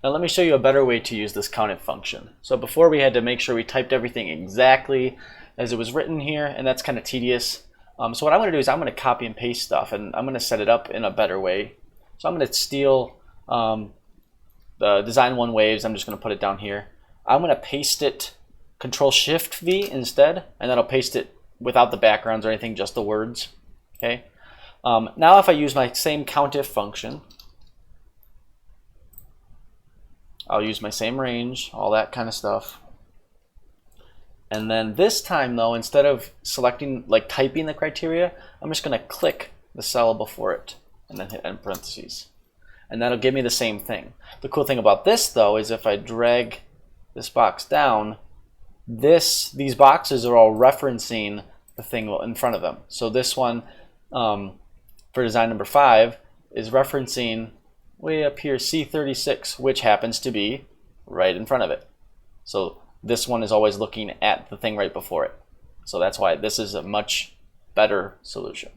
Now let me show you a better way to use this COUNTIF function. So before we had to make sure we typed everything exactly as it was written here, and that's kind of tedious. So what I'm going to do is I'm going to copy and paste stuff, and I'm going to set it up in a better way. So I'm going to steal the design one waves. I'm just going to put it down here. I'm going to paste it Control-Shift-V instead, and then I'll paste it without the backgrounds or anything, just the words. Okay. Now if I use my same COUNTIF function, I'll use my same range, all that kind of stuff. And then this time though, instead of selecting, like typing the criteria, I'm just going to click the cell before it and then hit end parentheses. And that'll give me the same thing. The cool thing about this though is if I drag this box down, these boxes are all referencing the thing in front of them. So this one for design number 5 is referencing way up here C36, which happens to be right in front of it. So this one is always looking at the thing right before it. So that's why this is a much better solution.